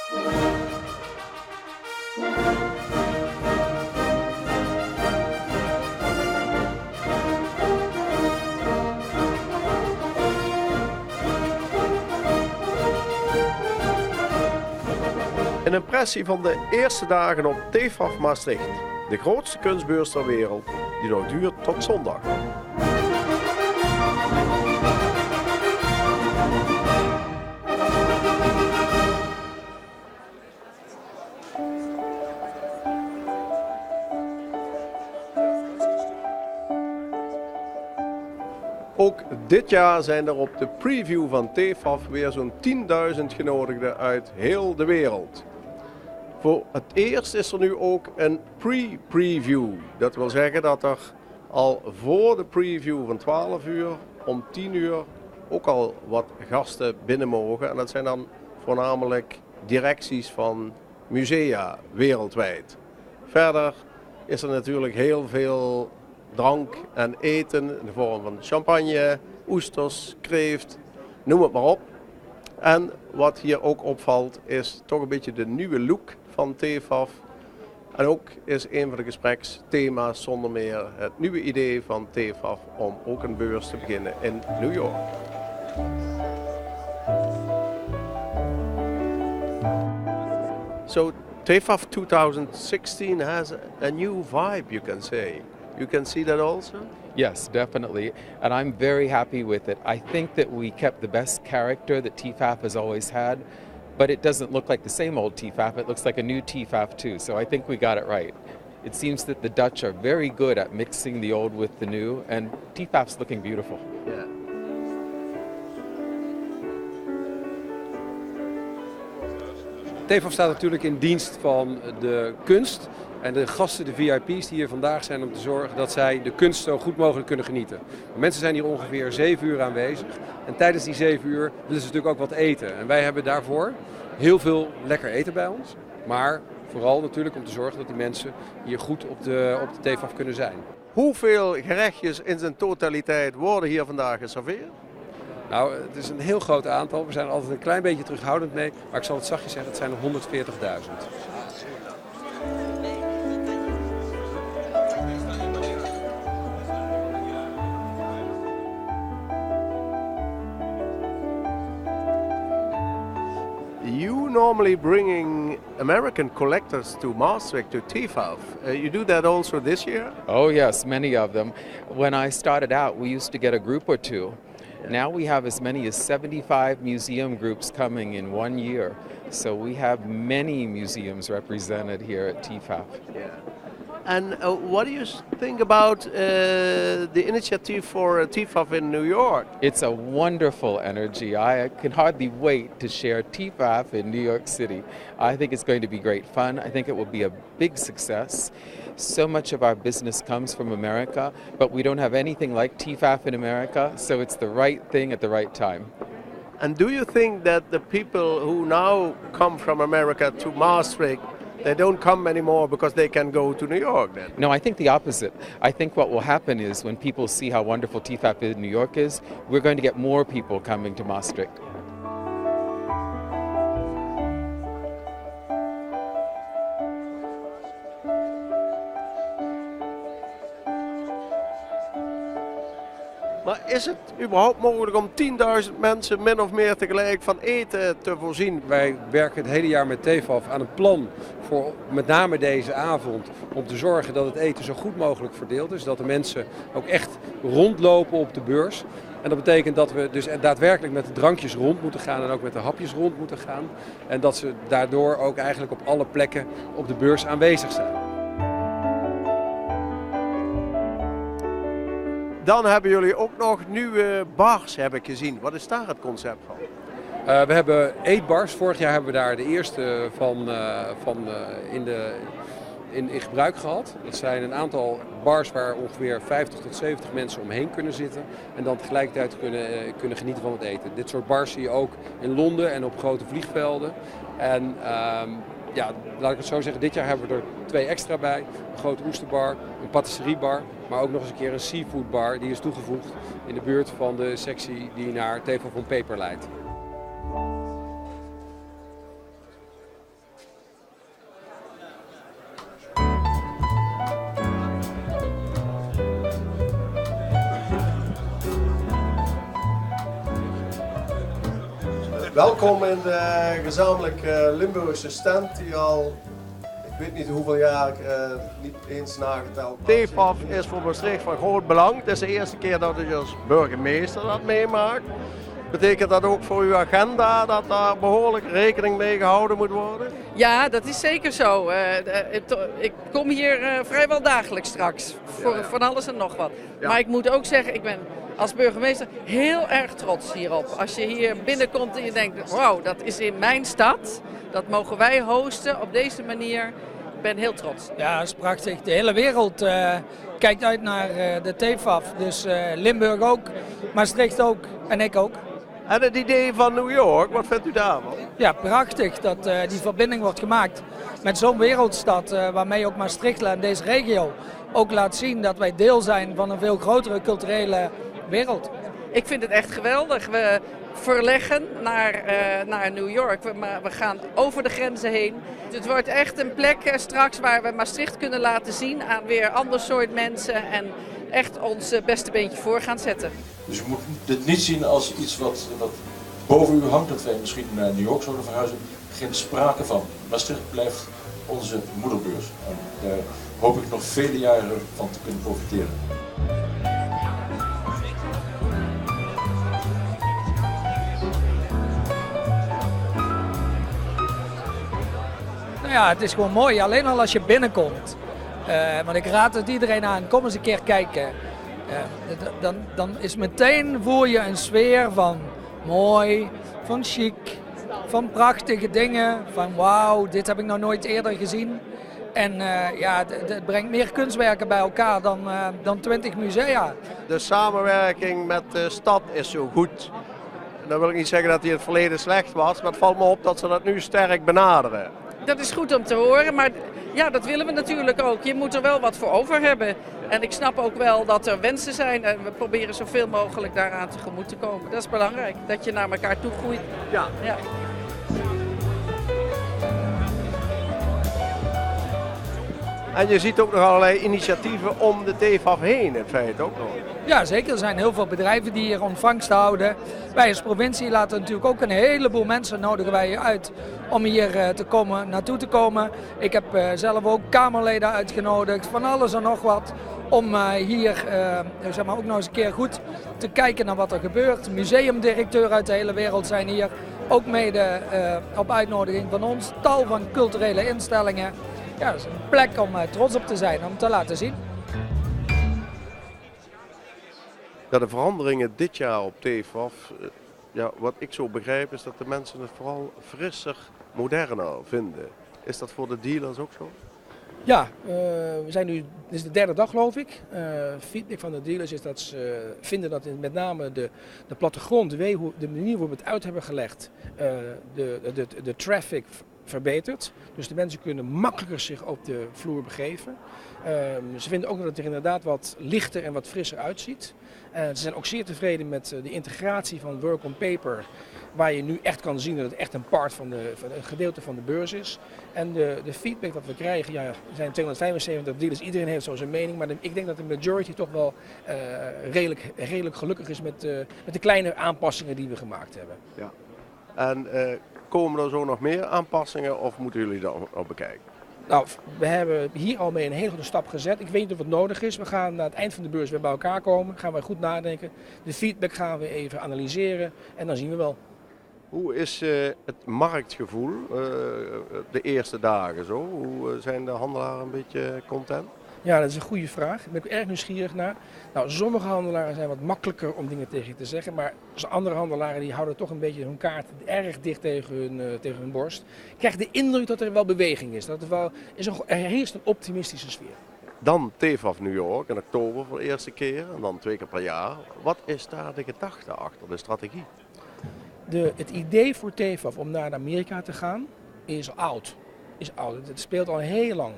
Een impressie van de eerste dagen op TFAF Maastricht, de grootste kunstbeurs ter wereld, die nog duurt tot zondag. Ook dit jaar zijn er op de preview van TFAF weer zo'n 10.000 genodigden uit heel de wereld. Voor het eerst is er nu ook een pre-preview. Dat wil zeggen dat er al voor de preview van 12 uur om 10 uur ook al wat gasten binnen mogen. En dat zijn dan voornamelijk directies van musea wereldwijd. Verder is er natuurlijk heel veel drank en eten in de vorm van champagne, oesters, kreeft, noem het maar op. En wat hier ook opvalt is toch een beetje de nieuwe look van TFAF. En ook is een van de gespreksthema's zonder meer het nieuwe idee van TFAF om ook een beurs te beginnen in New York. So TFAF 2016 has a new vibe, you can say. You can see that also? Yes, definitely. And I'm very happy with it. I think that we kept the best character that TFAF has always had, but it doesn't look like the same old TFAF. It looks like a new TFAF too. So I think we got it right. It seems that the Dutch are very good at mixing the old with the new, and TFAF's looking beautiful. Yeah. TFAF staat natuurlijk in dienst van de kunst en de gasten, de VIP's die hier vandaag zijn om te zorgen dat zij de kunst zo goed mogelijk kunnen genieten. De mensen zijn hier ongeveer 7 uur aanwezig en tijdens die 7 uur willen ze natuurlijk ook wat eten. En wij hebben daarvoor heel veel lekker eten bij ons, maar vooral natuurlijk om te zorgen dat die mensen hier goed op de TFAF kunnen zijn. Hoeveel gerechtjes in zijn totaliteit worden hier vandaag geserveerd? Nou, het is een heel groot aantal. We zijn er altijd een klein beetje terughoudend mee. Maar ik zal het zachtjes zeggen, het zijn er 140.000. You normally bringing American collectors to Maastricht, to TFAF. You do that also this year? Oh yes, many of them. When I started out, we used to get a group or two. Now we have as many as 75 museum groups coming in 1 year. So we have many museums represented here at TFAF. Yeah. And what do you think about the initiative for TFAF in New York? It's a wonderful energy. I can hardly wait to share TFAF in New York City. I think it's going to be great fun. I think it will be a big success. So much of our business comes from America, but we don't have anything like TFAF in America, so it's the right thing at the right time. And do you think that the people who now come from America to Maastricht, they don't come anymore because they can go to New York then? No, I think the opposite. I think what will happen is when people see how wonderful TFAF in New York is, we're going to get more people coming to Maastricht. Maar is het überhaupt mogelijk om 10.000 mensen min of meer tegelijk van eten te voorzien? Wij werken het hele jaar met TFAF aan een plan voor met name deze avond om te zorgen dat het eten zo goed mogelijk verdeeld is. Dat de mensen ook echt rondlopen op de beurs. En dat betekent dat we dus daadwerkelijk met de drankjes rond moeten gaan en ook met de hapjes rond moeten gaan. En dat ze daardoor ook eigenlijk op alle plekken op de beurs aanwezig zijn. Dan hebben jullie ook nog nieuwe bars, heb ik gezien. Wat is daar het concept van? We hebben eetbars. Vorig jaar hebben we daar de eerste in gebruik gehad. Dat zijn een aantal bars waar ongeveer 50 tot 70 mensen omheen kunnen zitten. En dan tegelijkertijd kunnen genieten van het eten. Dit soort bars zie je ook in Londen en op grote vliegvelden. En ja, laat ik het zo zeggen, dit jaar hebben we er 2 extra bij. Een grote oesterbar, een patisseriebar, maar ook nog eens een keer een seafoodbar. Die is toegevoegd in de buurt van de sectie die naar TFAF on Paper leidt. Welkom in de gezamenlijke Limburgse stand die al, ik weet niet hoeveel jaar, niet eens nageteld. TFAF is voor Maastricht van groot belang. Het is de eerste keer dat u als burgemeester dat meemaakt. Betekent dat ook voor uw agenda dat daar behoorlijk rekening mee gehouden moet worden? Ja, dat is zeker zo. Ik kom hier vrijwel dagelijks straks voor van alles en nog wat. Ja. Maar ik moet ook zeggen, ik ben als burgemeester heel erg trots hierop. Als je hier binnenkomt en je denkt, wauw, dat is in mijn stad. Dat mogen wij hosten op deze manier. Ik ben heel trots. Ja, dat is prachtig. De hele wereld kijkt uit naar de TFAF. Dus Limburg ook, Maastricht ook en ik ook. En het idee van New York, wat vindt u daarvan? Ja, prachtig dat die verbinding wordt gemaakt met zo'n wereldstad waarmee ook Maastricht en deze regio ook laat zien dat wij deel zijn van een veel grotere culturele wereld. Ik vind het echt geweldig. We verleggen naar New York. We gaan over de grenzen heen. Het wordt echt een plek straks waar we Maastricht kunnen laten zien aan weer ander soort mensen en echt ons beste beentje voor gaan zetten. Dus je moet dit niet zien als iets wat boven u hangt, dat wij misschien naar New York zouden verhuizen. Geen sprake van. Maastricht blijft onze moederbeurs. En daar hoop ik nog vele jaren van te kunnen profiteren. Nou ja, het is gewoon mooi. Alleen al als je binnenkomt. Want ik raad het iedereen aan, kom eens een keer kijken. Dan is meteen voel je een sfeer van mooi, van chic, van prachtige dingen. Van wauw, dit heb ik nog nooit eerder gezien. En ja, het brengt meer kunstwerken bij elkaar dan 20 musea. De samenwerking met de stad is zo goed. Dan wil ik niet zeggen dat die in het verleden slecht was, maar het valt me op dat ze dat nu sterk benaderen. Dat is goed om te horen, maar ja, dat willen we natuurlijk ook. Je moet er wel wat voor over hebben. En ik snap ook wel dat er wensen zijn en we proberen zoveel mogelijk daaraan tegemoet te komen. Dat is belangrijk, dat je naar elkaar toe groeit. Ja. Ja. En je ziet ook nog allerlei initiatieven om de TFAF heen, in feite ook nog. Ja, zeker. Er zijn heel veel bedrijven die hier ontvangst houden. Wij als provincie laten natuurlijk ook een heleboel mensen nodigen wij hier uit om hier naartoe te komen. Ik heb zelf ook Kamerleden uitgenodigd, van alles en nog wat. Om hier zeg maar ook nog eens een keer goed te kijken naar wat er gebeurt. Museumdirecteuren uit de hele wereld zijn hier, ook mede op uitnodiging van ons. Tal van culturele instellingen. Ja, dat is een plek om trots op te zijn, om te laten zien. Ja, de veranderingen dit jaar op TFAF, ja, wat ik zo begrijp is dat de mensen het vooral frisser, moderner vinden. Is dat voor de dealers ook zo? Ja, we zijn nu, dit is de derde dag geloof ik. Feedback van de dealers is dat ze vinden dat met name de plattegrond, de manier waarop we het uit hebben gelegd, de traffic verbetert. Dus de mensen kunnen makkelijker zich op de vloer begeven. Ze vinden ook dat het er inderdaad wat lichter en wat frisser uitziet. Ze zijn ook zeer tevreden met de integratie van work on paper, waar je nu echt kan zien dat het echt een een gedeelte van de beurs is. En de feedback dat we krijgen, ja, er zijn 275 dealers, iedereen heeft zo zijn mening, maar ik denk dat de majority toch wel redelijk gelukkig is met de kleine aanpassingen die we gemaakt hebben. Ja. En komen er zo nog meer aanpassingen of moeten jullie dat nog bekijken? Nou, we hebben hier al mee een hele grote stap gezet. Ik weet niet of het nodig is. We gaan na het eind van de beurs weer bij elkaar komen. Gaan we goed nadenken. De feedback gaan we even analyseren en dan zien we wel. Hoe is het marktgevoel de eerste dagen zo? Hoe zijn de handelaren een beetje content? Ja, dat is een goede vraag. Daar ben ik erg nieuwsgierig naar. Nou, sommige handelaren zijn wat makkelijker om dingen tegen je te zeggen. Maar andere handelaren die houden toch een beetje hun kaart erg dicht tegen hun borst. Ik krijg de indruk dat er wel beweging is. Dat er heerst een optimistische sfeer. Dan TFAF New York in oktober voor de eerste keer en dan 2 keer per jaar. Wat is daar de gedachte achter, de strategie? Het idee voor TFAF om naar Amerika te gaan is oud. Het speelt al heel lang.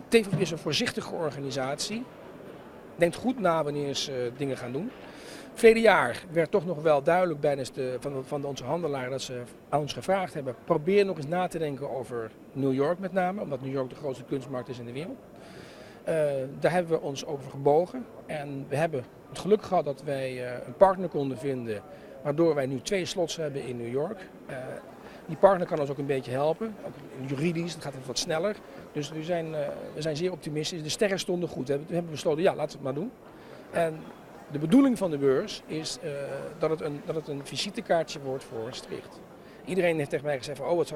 TFAF is een voorzichtige organisatie. Denkt goed na wanneer ze dingen gaan doen. Verleden jaar werd toch nog wel duidelijk van onze handelaren dat ze aan ons gevraagd hebben: probeer nog eens na te denken over New York met name, omdat New York de grootste kunstmarkt is in de wereld. Daar hebben we ons over gebogen en we hebben het geluk gehad dat wij een partner konden vinden waardoor wij nu 2 slots hebben in New York. Die partner kan ons ook een beetje helpen, ook juridisch, dat gaat het wat sneller. Dus we zijn zeer optimistisch. De sterren stonden goed. We hebben besloten, ja, laten we het maar doen. En de bedoeling van de beurs is dat het een visitekaartje wordt voor Maastricht. Iedereen heeft tegen mij gezegd van, wat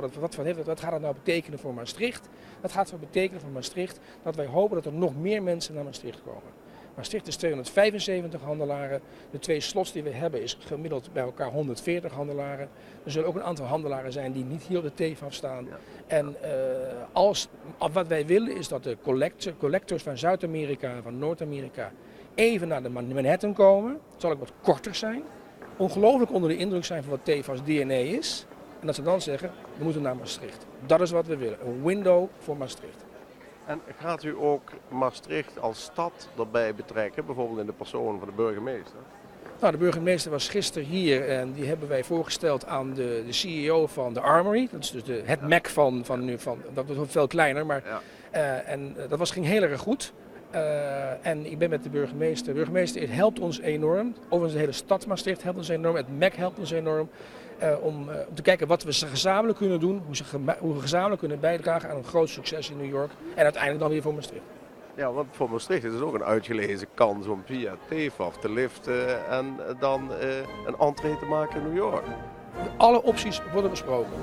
gaat dat nou betekenen voor Maastricht? Dat gaat wel betekenen voor Maastricht dat wij hopen dat er nog meer mensen naar Maastricht komen. Maastricht is 275 handelaren. De 2 slots die we hebben is gemiddeld bij elkaar 140 handelaren. Er zullen ook een aantal handelaren zijn die niet hier op de TFAF staan. Ja. En wat wij willen is dat de collectors van Zuid-Amerika en van Noord-Amerika even naar de Manhattan komen. Het zal ook wat korter zijn. Ongelooflijk onder de indruk zijn van wat TFAF's DNA is. En dat ze dan zeggen, we moeten naar Maastricht. Dat is wat we willen. Een window voor Maastricht. En gaat u ook Maastricht als stad erbij betrekken, bijvoorbeeld in de persoon van de burgemeester? Nou, de burgemeester was gisteren hier en die hebben wij voorgesteld aan de CEO van de Armory. Dat is dus het Mac van dat was veel kleiner, maar ja. Dat ging heel erg goed. En ik ben met de burgemeester. De burgemeester helpt ons enorm. Overigens de hele stad Maastricht helpt ons enorm. Het Mac helpt ons enorm. Om te kijken wat we gezamenlijk kunnen doen. Hoe we gezamenlijk kunnen bijdragen aan een groot succes in New York. En uiteindelijk dan weer voor Maastricht. Ja, want voor Maastricht is het ook een uitgelezen kans om via TFAF te liften en dan een entree te maken in New York. Alle opties worden besproken.